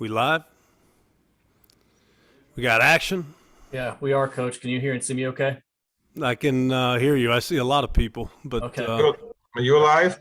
We live? We got action? Yeah, we are, Coach. Can you hear and see me okay? I can hear you. I see a lot of people, but Okay. Good. Are you alive?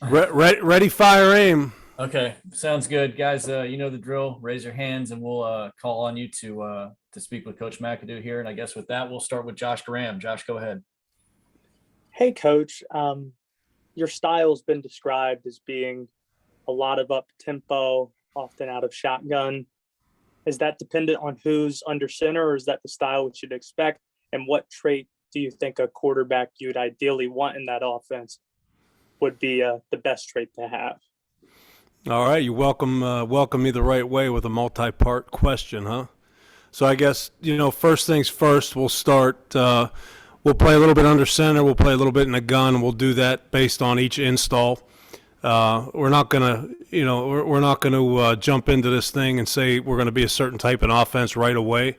ready, fire, aim. Okay, sounds good, guys. You know the drill. Raise your hands, and we'll call on you to speak with Coach McAdoo here. And I guess with that, we'll start with Josh Graham. Josh, go ahead. Hey, Coach. Your style's been described as being a lot of up tempo, often out of shotgun. Is that dependent on who's under center, or is that the style we should expect? And what trait do you think a quarterback you'd ideally want in that offense would be the best trait to have? All right, you welcome me the right way with a multi-part question, huh? So I guess, first things first, we'll start we'll play a little bit under center, we'll play a little bit in a gun, we'll do that based on each install. We're not gonna, we're not gonna jump into this thing and say we're gonna be a certain type of offense right away.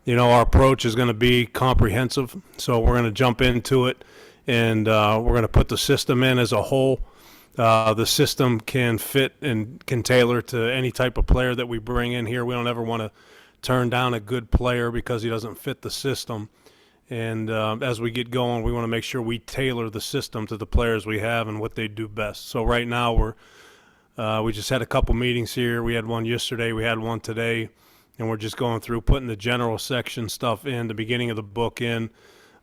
Our approach is gonna be comprehensive, so we're gonna jump into it, and we're gonna put the system in as a whole. The system can fit and can tailor to any type of player that we bring in here. We don't ever want to turn down a good player because he doesn't fit the system. And as we get going, we want to make sure we tailor the system to the players we have and what they do best. So right now we just had a couple meetings here. We had one yesterday, we had one today, and we're just going through putting the general section stuff in, the beginning of the book in.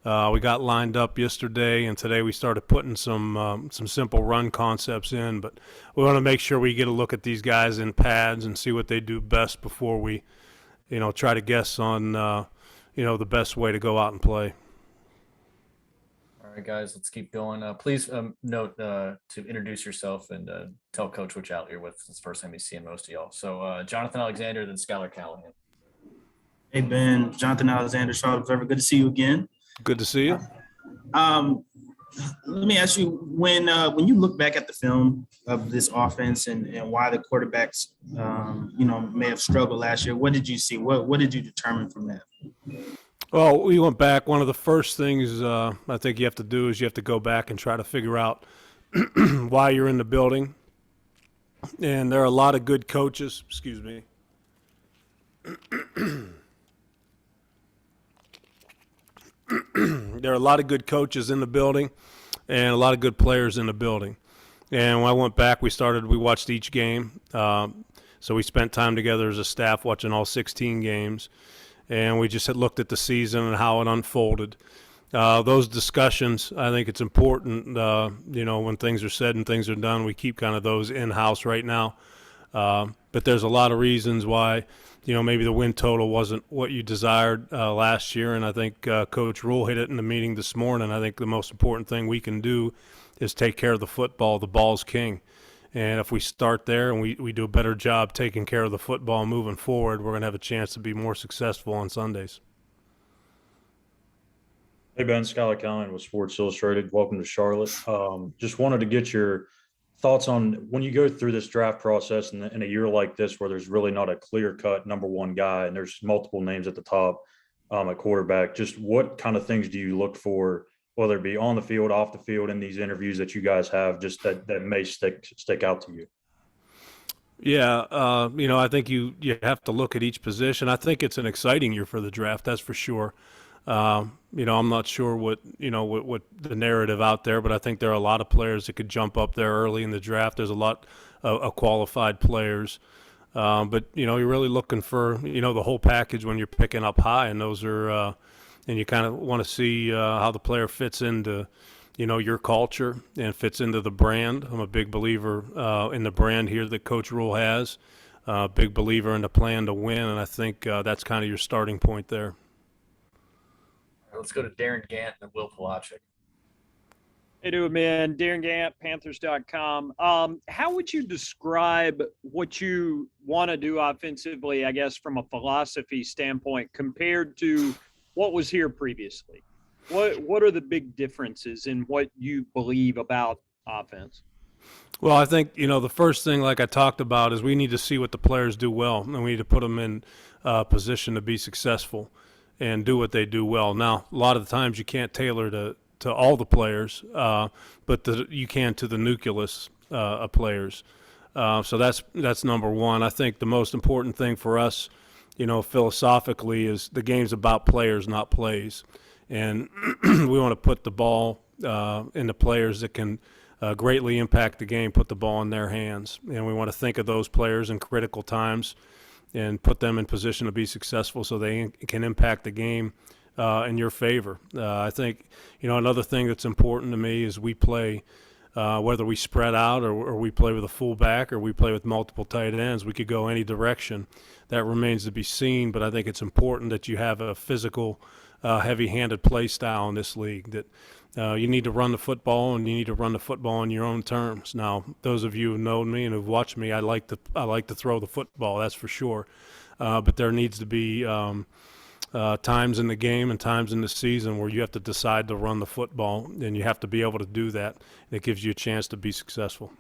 We got lined up yesterday, and today we started putting some simple run concepts in. But we want to make sure we get a look at these guys in pads and see what they do best before we, try to guess on, the best way to go out and play. All right, guys, let's keep going. Please note to introduce yourself and tell Coach which outlet you're with. It's the first time he's seeing most of y'all. So Jonathan Alexander, then Skylar Callahan. Hey, Ben. Jonathan Alexander, Charlotte Observer. Good to see you again. Good to see you. Let me ask you, when you look back at the film of this offense and why the quarterbacks, may have struggled last year, what did you see? What did you determine from that? Well, we went back. One of the first things I think you have to do is you have to go back and try to figure out why you're in the building. And there are a lot of good coaches. Excuse me. There are a lot of good coaches in the building and a lot of good players in the building. And when I went back, we watched each game. So we spent time together as a staff watching all 16 games. And we just had looked at the season and how it unfolded. Those discussions, I think it's important, when things are said and things are done, we keep kind of those in-house right now. But there's a lot of reasons why, maybe the win total wasn't what you desired last year. And I think Coach Rule hit it in the meeting this morning. I think the most important thing we can do is take care of the football. The ball's king. And if we start there and we do a better job taking care of the football moving forward, we're going to have a chance to be more successful on Sundays. Hey, Ben, Skylar Callahan with Sports Illustrated. Welcome to Charlotte. Just wanted to get your thoughts on when you go through this draft process in a year like this where there's really not a clear-cut number one guy and there's multiple names at the top at quarterback. Just what kind of things do you look for, whether it be on the field, off the field, in these interviews that you guys have, just that may stick out to you? Yeah, I think you have to look at each position. I think it's an exciting year for the draft, that's for sure. I'm not sure what the narrative out there, but I think there are a lot of players that could jump up there early in the draft. There's a lot of qualified players. But, you're really looking for, the whole package when you're picking up high, and those are and you kind of want to see how the player fits into, your culture and fits into the brand. I'm a big believer in the brand here that Coach Rule has, big believer in the plan to win, and I think that's kind of your starting point there. Let's go to Darren Gant and Will Palachik. Hey, doing, man. Darren Gant, Panthers.com. How would you describe what you want to do offensively, I guess, from a philosophy standpoint compared to what was here previously? What are the big differences in what you believe about offense? Well, I think, the first thing, like I talked about, is we need to see what the players do well, and we need to put them in position to be successful and do what they do well. Now, a lot of the times you can't tailor to all the players, but you can to the nucleus of players. So that's number one. I think the most important thing for us, philosophically, is the game's about players, not plays. And we want to put the ball into players that can greatly impact the game, put the ball in their hands. And we want to think of those players in critical times and put them in position to be successful so they can impact the game in your favor. I think, another thing that's important to me is we play, whether we spread out or we play with a fullback or we play with multiple tight ends, we could go any direction. That remains to be seen, but I think it's important that you have a physical, heavy-handed play style in this league, that you need to run the football, and you need to run the football on your own terms. Now, those of you who know me and who've watched me, I like to throw the football, that's for sure. But there needs to be times in the game and times in the season where you have to decide to run the football, and you have to be able to do that. And it gives you a chance to be successful.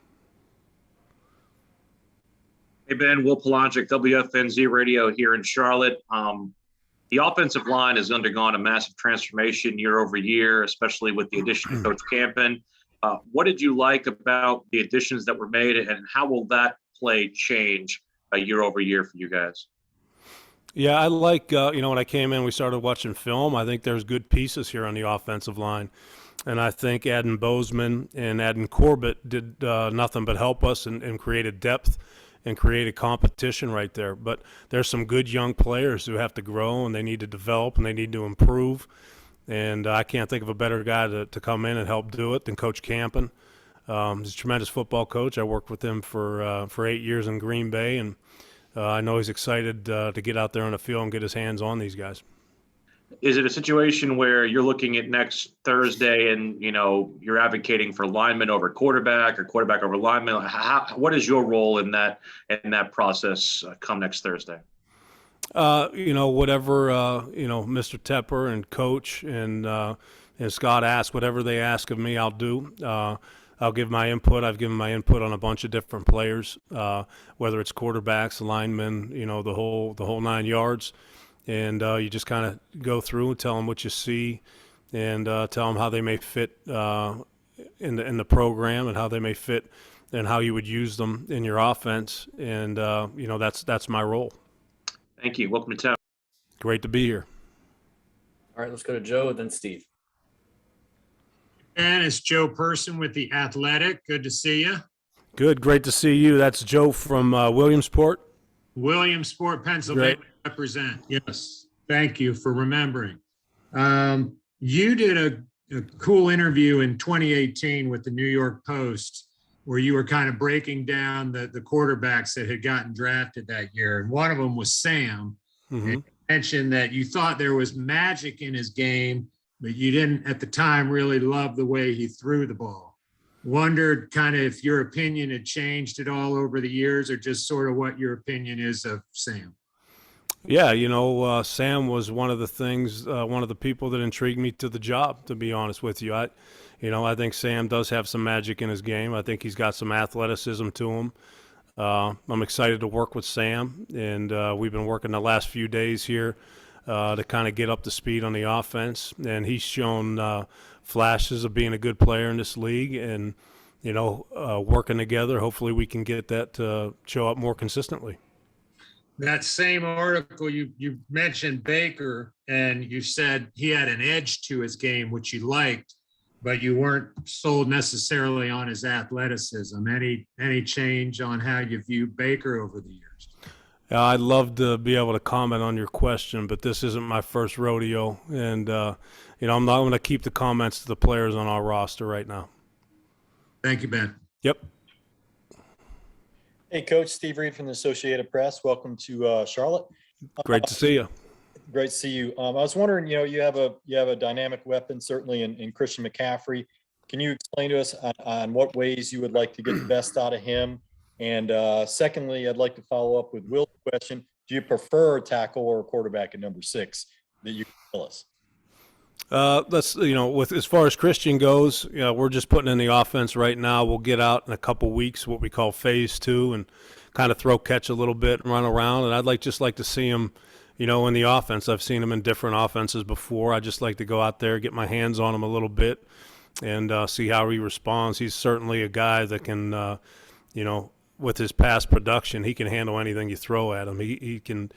Hey, Ben, Will Polonchik, WFNZ Radio here in Charlotte. The offensive line has undergone a massive transformation year over year, especially with the addition of Coach Campen. What did you like about the additions that were made, and how will that play change year over year for you guys? Yeah, I like, when I came in, we started watching film. I think there's good pieces here on the offensive line. And I think adding Bozeman and adding Corbett did nothing but help us and created depth and created competition right there. But there's some good young players who have to grow, and they need to develop, and they need to improve. And I can't think of a better guy to come in and help do it than Coach Campen. He's a tremendous football coach. I worked with him for 8 years in Green Bay, and I know he's excited to get out there on the field and get his hands on these guys. Is it a situation where you're looking at next Thursday and, you're advocating for lineman over quarterback or quarterback over lineman? What is your role in that process come next Thursday? Whatever, Mr. Tepper and Coach and Scott ask, whatever they ask of me, I'll do. I'll give my input. I've given my input on a bunch of different players, whether it's quarterbacks, linemen, the whole 9 yards. And you just kind of go through and tell them what you see, and tell them how they may fit in the program, and how they may fit, and how you would use them in your offense. And that's my role. Thank you. Welcome to town. Great to be here. All right, let's go to Joe, then Steve. And it's Joe Person with The Athletic. Good to see you. Good. Great to see you. That's Joe from Williamsport. Williamsport, Pennsylvania. Great. Represent. Yes. Thank you for remembering. You did a cool interview in 2018 with the New York Post where you were kind of breaking down the quarterbacks that had gotten drafted that year. And one of them was Sam. Mm-hmm. And you mentioned that you thought there was magic in his game, but you didn't at the time really love the way he threw the ball. Wondered kind of if your opinion had changed at all over the years, or just sort of what your opinion is of Sam. Yeah, Sam was one of the people that intrigued me to the job, to be honest with you. I think Sam does have some magic in his game. I think he's got some athleticism to him. I'm excited to work with Sam, and we've been working the last few days here to kind of get up to speed on the offense. And he's shown flashes of being a good player in this league, and, working together, hopefully we can get that to show up more consistently. That same article, you mentioned Baker, and you said he had an edge to his game, which you liked, but you weren't sold necessarily on his athleticism. Any change on how you view Baker over the years? I'd love to be able to comment on your question, but this isn't my first rodeo, and I'm not going to keep the comments to the players on our roster right now. Thank you, Ben. Yep. Hey, Coach, Steve Reed from the Associated Press. Welcome to Charlotte. Great to see you. Great to see you. I was wondering, you have a dynamic weapon, certainly in Christian McCaffrey. Can you explain to us on what ways you would like to get the best out of him? And secondly, I'd like to follow up with Will's question. Do you prefer a tackle or a quarterback at number 6 that you can tell us? With as far as Christian goes, we're just putting in the offense right now. We'll get out in a couple weeks, what we call phase 2, and kind of throw catch a little bit and run around. And I'd just like to see him, in the offense. I've seen him in different offenses before. I just like to go out there, get my hands on him a little bit, and see how he responds. He's certainly a guy that can, with his past production, he can handle anything you throw at him. He can,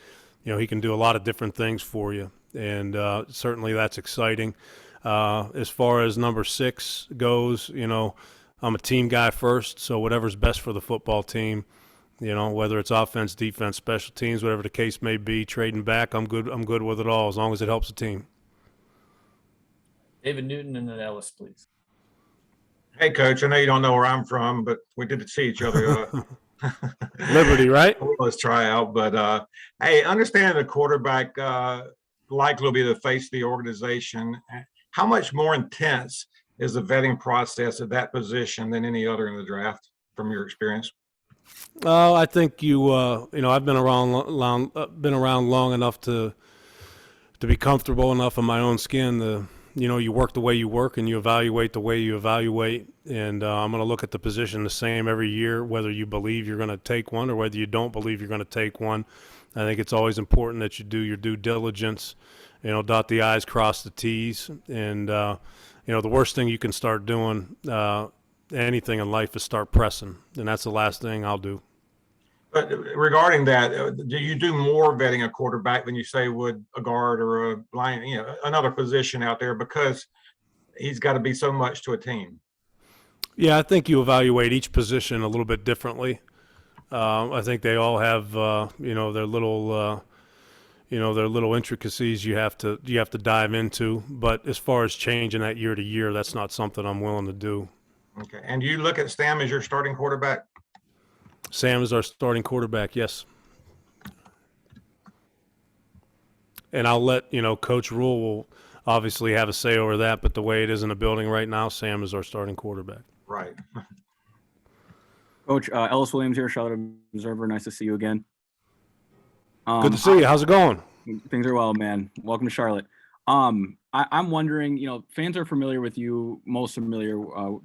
he can do a lot of different things for you, and certainly that's exciting. As far as number 6 goes, I'm a team guy first, so whatever's best for the football team, whether it's offense, defense, special teams, whatever the case may be, trading back, I'm good with it all as long as it helps the team. David Newton and then Ellis, please. Hey, Coach, I know you don't know where I'm from, but we did see each other. Liberty, right? Let's try out. But, hey, understanding the quarterback likely will be the face of the organization. How much more intense is the vetting process at that position than any other in the draft from your experience? I think I've been around long enough to be comfortable enough in my own skin to, you work the way you work and you evaluate the way you evaluate. And I'm going to look at the position the same every year, whether you believe you're going to take one or whether you don't believe you're going to take one. I think it's always important that you do your due diligence, dot the I's, cross the T's. And, the worst thing you can start doing, anything in life, is start pressing. And that's the last thing I'll do. But regarding that, do you do more vetting a quarterback than you say would a guard or a line, another position out there, because he's got to be so much to a team? Yeah, I think you evaluate each position a little bit differently. I think they all have, their little intricacies you have to dive into. But as far as changing that year to year, that's not something I'm willing to do. Okay. And you look at Stam as your starting quarterback? Sam is our starting quarterback, yes. And I'll let, Coach Rule will obviously have a say over that, but the way it is in the building right now, Sam is our starting quarterback. Right. Coach, Ellis Williams here, Charlotte Observer. Nice to see you again. Good to see you. How's it going? Things are well, man. Welcome to Charlotte. I'm wondering, fans are familiar with you, most familiar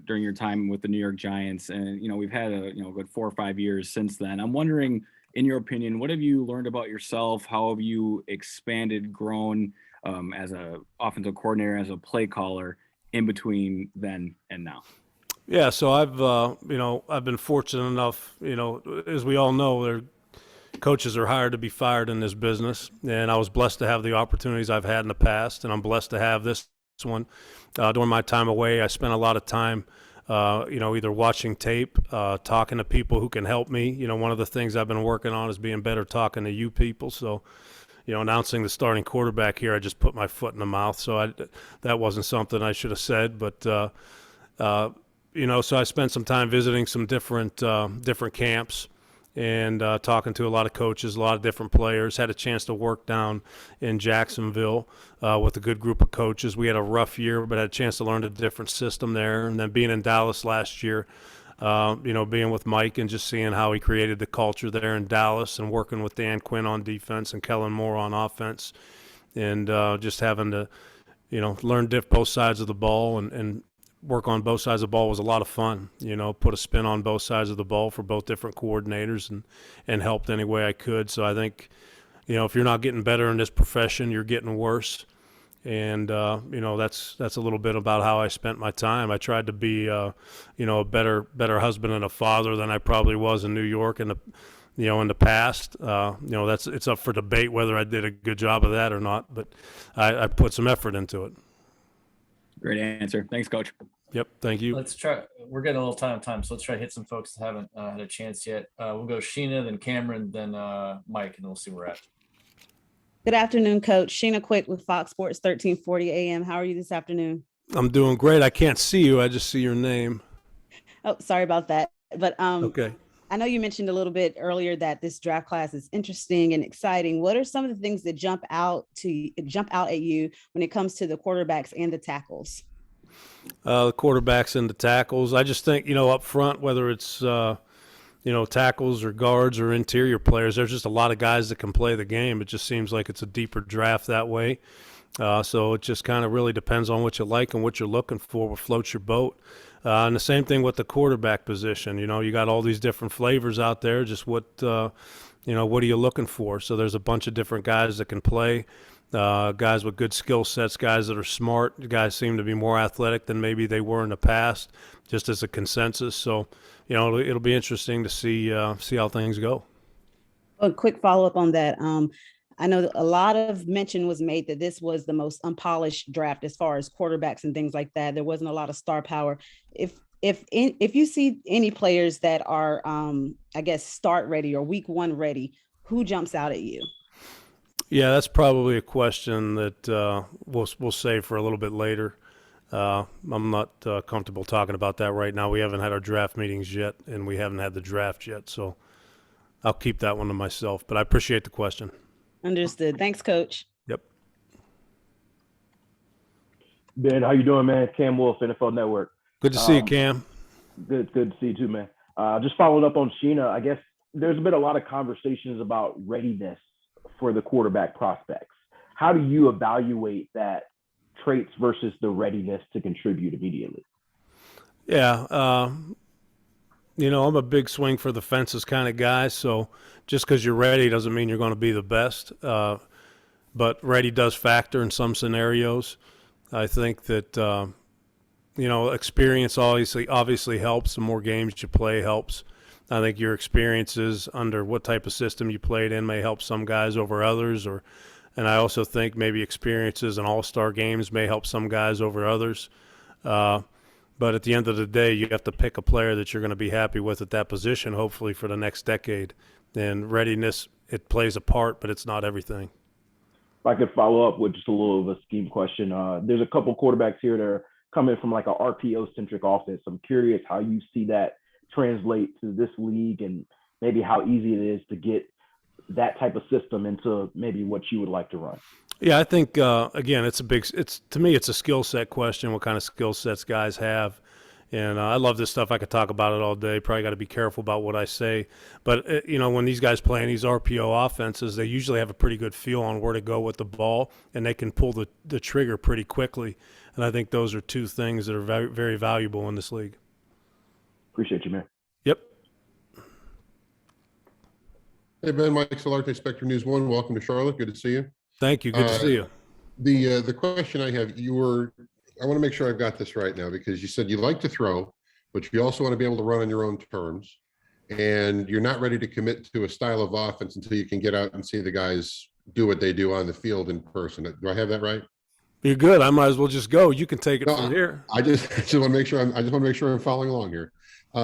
during your time with the New York Giants. And, we've had a good 4 or 5 years since then. I'm wondering, in your opinion, what have you learned about yourself? How have you expanded, grown as a offensive coordinator, as a play caller in between then and now? Yeah, so I've been fortunate enough, as we all know, coaches are hired to be fired in this business, and I was blessed to have the opportunities I've had in the past, and I'm blessed to have this one. During my time away, I spent a lot of time, either watching tape, talking to people who can help me. One of the things I've been working on is being better talking to you people. So, announcing the starting quarterback here, I just put my foot in the mouth. So that wasn't something I should have said, but so I spent some time visiting some different camps and talking to a lot of coaches, a lot of different players. Had a chance to work down in Jacksonville with a good group of coaches. We had a rough year, but had a chance to learn a different system there. And then being in Dallas last year, being with Mike and just seeing how he created the culture there in Dallas, and working with Dan Quinn on defense and Kellen Moore on offense, and just having to, learn both sides of the ball and work on both sides of the ball was a lot of fun. Put a spin on both sides of the ball for both different coordinators and helped any way I could. So I think, if you're not getting better in this profession, you're getting worse. And, that's a little bit about how I spent my time. I tried to be, a better husband and a father than I probably was in New York in the past. It's up for debate whether I did a good job of that or not, but I put some effort into it. Great answer. Thanks, Coach. Yep. Thank you. Let's try. We're getting a little time, so let's try to hit some folks that haven't had a chance yet. We'll go Sheena, then Cameron, then Mike, and we'll see where we're at. Good afternoon, Coach. Sheena Quick with Fox Sports 1340 AM. How are you this afternoon? I'm doing great. I can't see you. I just see your name. Oh, sorry about that. But okay. I know you mentioned a little bit earlier that this draft class is interesting and exciting. What are some of the things that jump out at you when it comes to the quarterbacks and the tackles? The quarterbacks and the tackles. I just think, up front, whether it's, tackles or guards or interior players, there's just a lot of guys that can play the game. It just seems like it's a deeper draft that way. So it just kind of really depends on what you like and what you're looking for, what floats your boat. And the same thing with the quarterback position. You got all these different flavors out there. Just what are you looking for? So there's a bunch of different guys that can play. guys with good skill sets, guys that are smart. Guys seem to be more athletic than maybe they were in the past, just as a consensus. So, it'll be interesting to see how things go. A quick follow-up on that. I know that a lot of mention was made that this was the most unpolished draft as far as quarterbacks and things like that. There wasn't a lot of star power. If you see any players that are, I guess, start ready or week one ready, who jumps out at you? Yeah, that's probably a question that we'll save for a little bit later. I'm not comfortable talking about that right now. We haven't had our draft meetings yet, and we haven't had the draft yet, so I'll keep that one to myself. But I appreciate the question. Understood. Thanks, Coach. Yep. Ben, how you doing, man? Cam Wolf, NFL Network. Good to see you, Cam. Good to see you too, man. Just following up on Sheena, I guess there's been a lot of conversations about readiness for the quarterback prospects. How do you evaluate that traits versus the readiness to contribute immediately? Yeah, I'm a big swing for the fences kind of guy, so just because you're ready doesn't mean you're going to be the best. But ready does factor in some scenarios. I think that, experience obviously helps. The more games you play helps. I think your experiences under what type of system you played in may help some guys over others, and I also think maybe experiences in all-star games may help some guys over others. But at the end of the day, you have to pick a player that you're going to be happy with at that position, hopefully for the next decade. And readiness, it plays a part, but it's not everything. If I could follow up with just a little of a scheme question. There's a couple quarterbacks here that are coming from like a RPO-centric offense. I'm curious how you see that translate to this league and maybe how easy it is to get that type of system into maybe what you would like to run. Yeah, I think, again, to me, it's a skill set question, what kind of skill sets guys have. And I love this stuff. I could talk about it all day. Probably got to be careful about what I say. But, when these guys play in these RPO offenses, they usually have a pretty good feel on where to go with the ball, and they can pull the trigger pretty quickly. And I think those are two things that are very, very valuable in this league. Appreciate you, man. Yep. Hey, Ben, Mike Solarte, Spectrum News 1. Welcome to Charlotte. Good to see you. Thank you. Good to see you. The question I have, I want to make sure I've got this right now, because you said you like to throw, but you also want to be able to run on your own terms. And you're not ready to commit to a style of offense until you can get out and see the guys do what they do on the field in person. Do I have that right? You're good. I might as well just go. You can take it from here. I just want to make sure I'm following along here.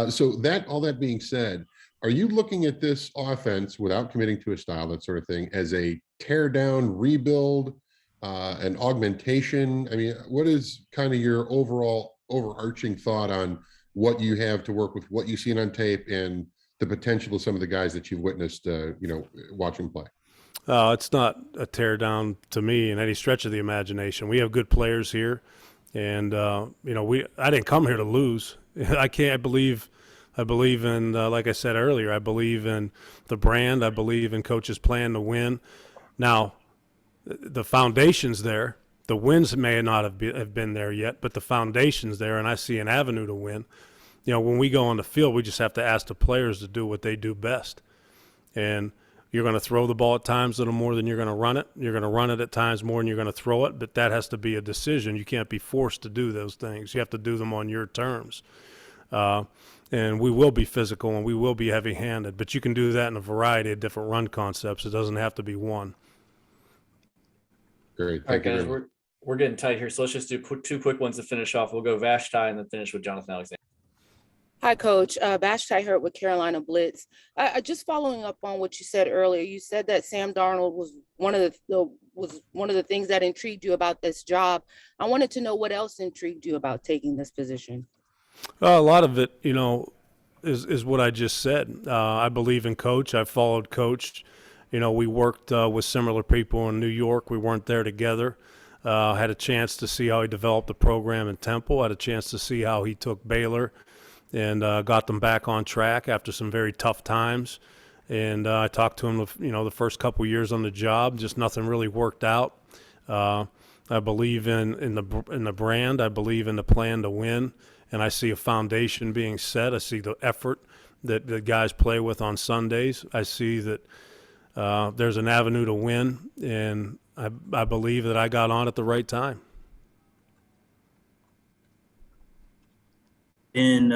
So all that being said, are you looking at this offense without committing to a style, that sort of thing, as a tear down, rebuild, an augmentation? I mean, what is kind of your overall overarching thought on what you have to work with, what you've seen on tape, and the potential of some of the guys that you've witnessed, watching play? It's not a tear down to me in any stretch of the imagination. We have good players here, and I didn't come here to lose. I believe in, like I said earlier, I believe in the brand. I believe in coach's plan to win. Now, the foundation's there. The wins may not have been there yet, but the foundation's there, and I see an avenue to win. When we go on the field, we just have to ask the players to do what they do best. And you're going to throw the ball at times a little more than you're going to run it. You're going to run it at times more than you're going to throw it, but that has to be a decision. You can't be forced to do those things. You have to do them on your terms. And we will be physical and we will be heavy-handed, but you can do that in a variety of different run concepts. It doesn't have to be one. Great. All right, guys, we're getting tight here, so let's just do two quick ones to finish off. We'll go Vashti and then finish with Jonathan Alexander. Hi, Coach. Vashti Hurt with Carolina Blitz. Just following up on what you said earlier, you said that Sam Darnold was one of the things that intrigued you about this job. I wanted to know what else intrigued you about taking this position. A lot of it, is what I just said. I believe in Coach. I've followed Coach. We worked with similar people in New York. We weren't there together. Had a chance to see how he developed the program in Temple. Had a chance to see how he took Baylor and got them back on track after some very tough times. And I talked to him, the first couple years on the job. Just nothing really worked out. I believe in the brand. I believe in the plan to win. And I see a foundation being set. I see the effort that the guys play with on Sundays. I see that there's an avenue to win, and I believe that I got on at the right time. And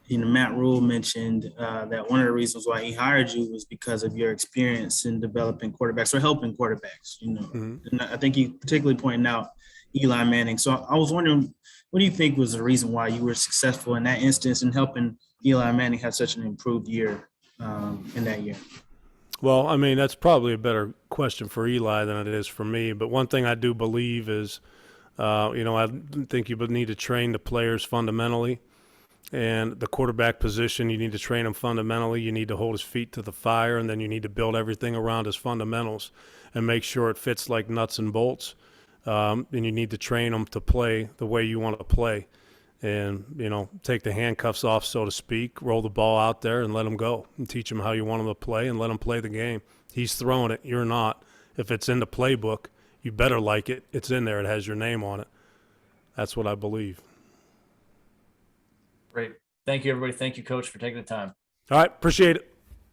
Matt Rule mentioned that one of the reasons why he hired you was because of your experience in developing quarterbacks or helping quarterbacks. And I think he particularly pointed out Eli Manning. So I was wondering, what do you think was the reason why you were successful in that instance in helping Eli Manning have such an improved year in that year? Well, I mean, that's probably a better question for Eli than it is for me. But one thing I do believe is, I think you need to train the players fundamentally. And the quarterback position, you need to train him fundamentally. You need to hold his feet to the fire, and then you need to build everything around his fundamentals and make sure it fits like nuts and bolts. And you need to train them to play the way you want to play. And, take the handcuffs off, so to speak, roll the ball out there and let them go and teach them how you want them to play and let them play the game. He's throwing it. You're not. If it's in the playbook, you better like it. It's in there. It has your name on it. That's what I believe. Great. Thank you, everybody. Thank you, Coach, for taking the time. All right. Appreciate it.